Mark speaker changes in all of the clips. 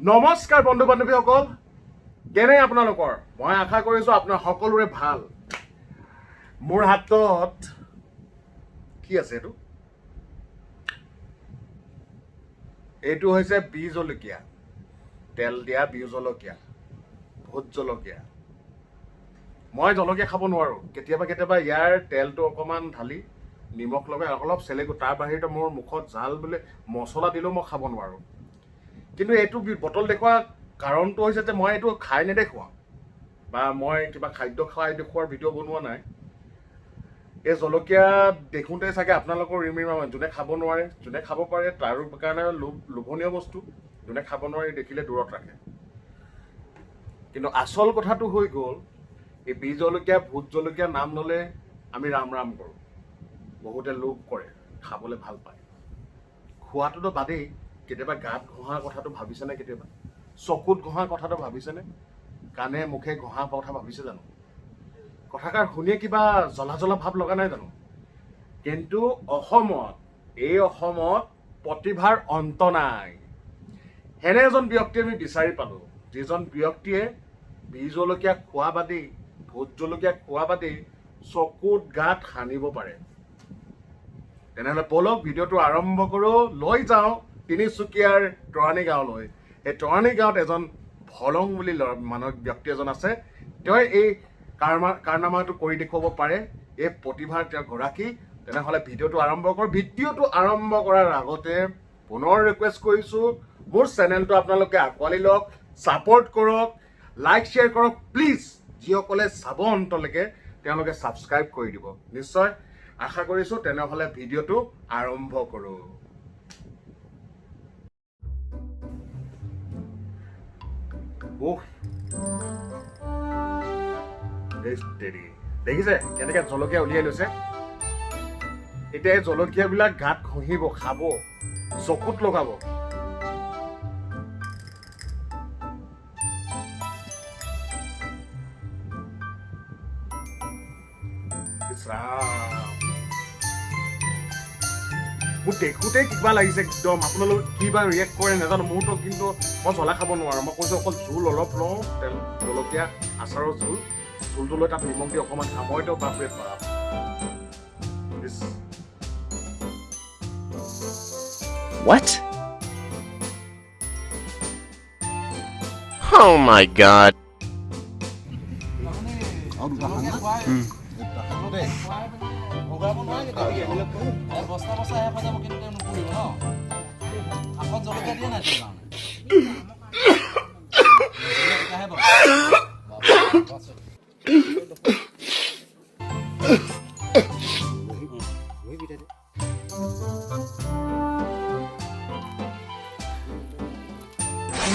Speaker 1: নমস্কাৰ বন্ধু বান্ধৱীসকল, কেনে আপোনালোকৰ? মই আশা কৰিছোঁ আপোনাৰ সকলোৰে ভাল। মোৰ হাতত কি আছে? এইটো হৈছে বি জলকীয়া, তেল দিয়া বি জলকীয়া, ভোট জলকীয়া। মই জলকীয়া খাব নোৱাৰোঁ। কেতিয়াবা ইয়াৰ তেলটো অকণমান ঢালি নিমখ লগাই অলপ চেলেকো। তাৰ বাহিৰে মোৰ মুখত জাল বোলে মছলা দিলেও মই খাব নোৱাৰোঁ। কিন্তু এইটো বটল দেখুওৱা কাৰণটো হৈছে যে মই এইটো খাই নেদেখুৱাওঁ বা মই কিবা খাদ্য খাই দেখুওৱাৰ ভিডিঅ' বনোৱা নাই। এই জলকীয়া দেখোঁতে চাগে আপোনালোকৰ ৰিমিৰ যোনে খাব নোৱাৰে, যোনে খাব পাৰে তাৰ কাৰণে লোভনীয় বস্তু। যোনে খাব নোৱাৰি দেখিলে দূৰত ৰাখে। কিন্তু আচল কথাটো হৈ গ'ল, এই বি জলকীয়া ভোট জলকীয়া নাম ল'লে আমি ৰাম ৰাম কৰোঁ। বহুতে লোভ কৰে, খাবলৈ ভাল পায়। খোৱাটোতো বাদেই, কেতিয়াবা গাত ঘঁহাৰ কথাটো ভাবিছেনে? কেতিয়াবা চকুত ঘঁহাৰ কথাটো ভাবিছেনে? কাণে মুখে ঘঁহাৰ কথা ভাবিছে জানো? কথাষাৰ শুনিয়ে কিবা জ্বলা জ্বলা ভাৱ লগা নাই জানো? কিন্তু এই অসমত প্ৰতিভাৰ অন্ত নাই। এনে এজন ব্যক্তি আমি বিচাৰি পালোঁ, যিজন ব্যক্তিয়ে বি জলকীয়া খোৱা বাদেই, ভোট জলকীয়া খোৱা বাদেই চকুত গাত সানিব পাৰে। তেনেহ'লে বলক ভিডিঅ'টো আৰম্ভ কৰোঁ। লৈ যাওঁ তিনিচুকীয়াৰ তৰাণী গাঁৱলৈ। এই তৰাণী গাঁৱত এজন ভলং বুলি ব্যক্তি এজন আছে। তেওঁ এই কাৰনামাটো কৰি দেখুৱাব পাৰে। এই প্ৰতিভাৰ তেওঁ গৰাকী। তেনেহ'লে ভিডিঅ'টো আৰম্ভ কৰোঁ। ভিডিঅ'টো আৰম্ভ কৰাৰ আগতে পুনৰ ৰিকুৱেষ্ট কৰিছোঁ, মোৰ চেনেলটো আপোনালোকে আঁকোৱালি লওক, ছাপোৰ্ট কৰক, লাইক শ্বেয়াৰ কৰক প্লিজ। যিসকলে চাব অন্তলৈকে তেওঁলোকে ছাবস্ক্ৰাইব কৰি দিব নিশ্চয়, আশা কৰিছোঁ। তেনেহ'লে ভিডিঅ'টো আৰম্ভ কৰোঁ। দেখিছে কেনেকে জলকীয়া উলিয়াই লৈছে? এতিয়া এই জলকীয়াবিলাক গাত ঘঁহিব, খাব, চকুত লগাব। মোৰ দেখোঁতেই কিবা লাগিছে একদম। আপোনালোক কিবা ৰিয়েক্ট কৰে নাজানো। মোৰতো কিন্তু মই জ্বলা খাব নোৱাৰোঁ। মই কৈছোঁ অকল জোল অলপ লওঁ, তেল জলকীয়া আচাৰৰ জোলটো লৈ তাত নিমখ দি অকণমান খাম। মইতো বাপৰে বাপ।
Speaker 2: What? Oh my god.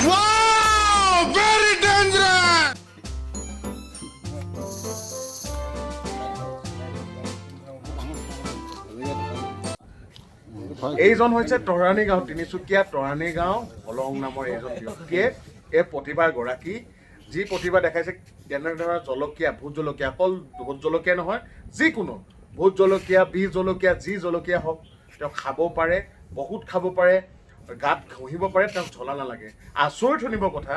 Speaker 2: Wow! Very dangerous!
Speaker 1: এইজন হৈছে তৰাণী গাঁও, তিনিচুকীয়া তৰাণী গাঁও ভলং নামৰ এইজন ব্যক্তিয়ে এই প্ৰতিভাৰ গৰাকী। যি প্ৰতিভা দেখাইছে, কেনেদৰে জলকীয়া ভোট জলকীয়া, অকল ভোট জলকীয়া নহয়, যিকোনো ভোট জলকীয়া বি জলকীয়া যি জলকীয়া হওক তেওঁ খাব পাৰে, বহুত খাব পাৰে, গাত ঘঁহিব পাৰে, তেওঁক জ্বলা নালাগে। আচৰিত শুনিব কথা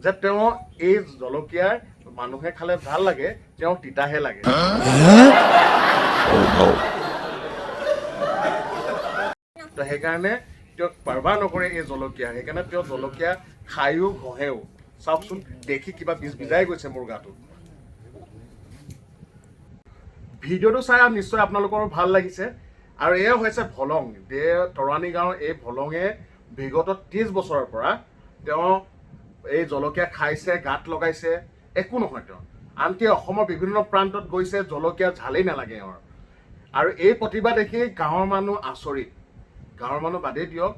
Speaker 1: যে তেওঁ এই জলকীয়াৰ মানুহে খালে ভাল লাগে, তেওঁ তিতাহে লাগে। তো সেইকাৰণে তেওঁক পাৰবাৰ নকৰে এই জলকীয়া। সেইকাৰণে তেওঁ জলকীয়া খায়ো ঘঁহেও। চাওকচোন, দেখি কিবা বিজাই গৈছে মোৰ গাটো। ভিডিঅ'টো চাই নিশ্চয় আপোনালোকৰ ভাল লাগিছে। আৰু এয়া হৈছে ভলং, তৰাণী গাঁৱৰ এই ভলঙে বিগত 30 বছৰৰ পৰা তেওঁ এই জলকীয়া খাইছে, গাত লগাইছে, একো নহয় তেওঁ। আনকি অসমৰ বিভিন্ন প্ৰান্তত গৈছে, জলকীয়া ঝালেই নালাগে এওঁৰ। আৰু এই প্ৰতিভা দেখি গাঁৱৰ মানুহ আচৰিত। গাঁৱৰ মানুহ বাদেই দিয়ক,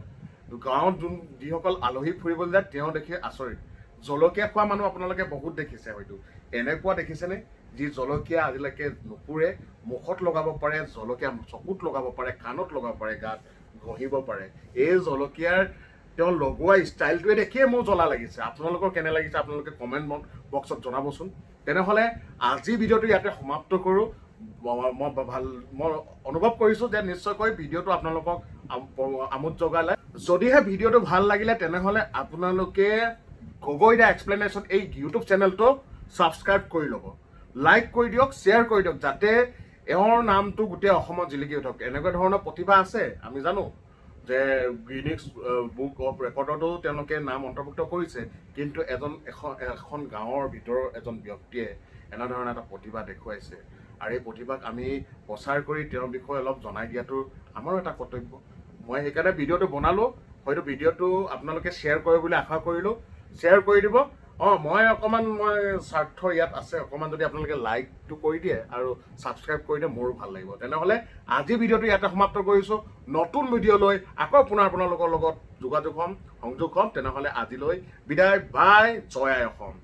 Speaker 1: গাঁৱত যিসকল আলহী ফুৰিবলৈ যায় তেওঁ দেখি আচৰিত। জলকীয়া খোৱা মানুহ আপোনালোকে বহুত দেখিছে হয়তো। এনেকুৱা দেখিছেনে যি জলকীয়া আজিলৈকে নুপুৰে, মুখত লগাব পাৰে, জলকীয়া চকুত লগাব পাৰে, কাণত লগাব পাৰে, গাত ঘঁহিব পাৰে। এই জলকীয়াৰ তেওঁ লগোৱা ষ্টাইলটোৱে দেখিয়ে মোৰ জ্বলা লাগিছে। আপোনালোকৰ কেনে লাগিছে আপোনালোকে কমেণ্ট বক্সত জনাবচোন। তেনেহ'লে আজি ভিডিঅ'টো ইয়াতে সমাপ্ত কৰোঁ। মই অনুভৱ কৰিছোঁ যে নিশ্চয়কৈ ভিডিঅ'টো আপোনালোকক আমোদ জগালে। যদিহে ভিডিঅ'টো ভাল লাগিলে তেনেহ'লে আপোনালোকে গগৈ দা এক্সপ্লেনেশ্যন এই ইউটিউব চেনেলটো ছাবস্ক্ৰাইব কৰি ল'ব, লাইক কৰি দিয়ক, শ্বেয়াৰ কৰি দিয়ক, যাতে এওঁৰ নামটো গোটেই অসমত জিলিকি উঠক। এনেকুৱা ধৰণৰ প্ৰতিভা আছে, আমি জানো যে গিনিছ বুক অফ ৰেকৰ্ডতো তেওঁলোকে নাম অন্তৰ্ভুক্ত কৰিছে, কিন্তু এখন গাঁৱৰ ভিতৰৰ এজন ব্যক্তিয়ে এনেধৰণৰ এটা প্ৰতিভা দেখুৱাইছে, আৰু এই প্ৰতিভাক আমি প্ৰচাৰ কৰি তেওঁৰ বিষয়ে অলপ জনাই দিয়াটো আমাৰো এটা কৰ্তব্য। মই সেইকাৰণে ভিডিঅ'টো বনালোঁ, হয়তো ভিডিঅ'টো আপোনালোকে শ্বেয়াৰ কৰে বুলি আশা কৰিলোঁ, শ্বেয়াৰ কৰি দিব। মই অকণমান স্বাৰ্থ ইয়াত আছে, অকণমান যদি আপোনালোকে লাইকটো কৰি দিয়ে আৰু ছাবস্ক্ৰাইব কৰি দিয়ে মোৰো ভাল লাগিব। তেনেহ'লে আজি ভিডিঅ'টো ইয়াতে সমাপ্ত কৰিছোঁ। নতুন ভিডিঅ' লৈ আকৌ পুনৰ আপোনালোকৰ লগত যোগাযোগ হ'ম, সংযোগ হ'ম। তেনেহ'লে আজিলৈ বিদায়, বাই, জয় আই অসম।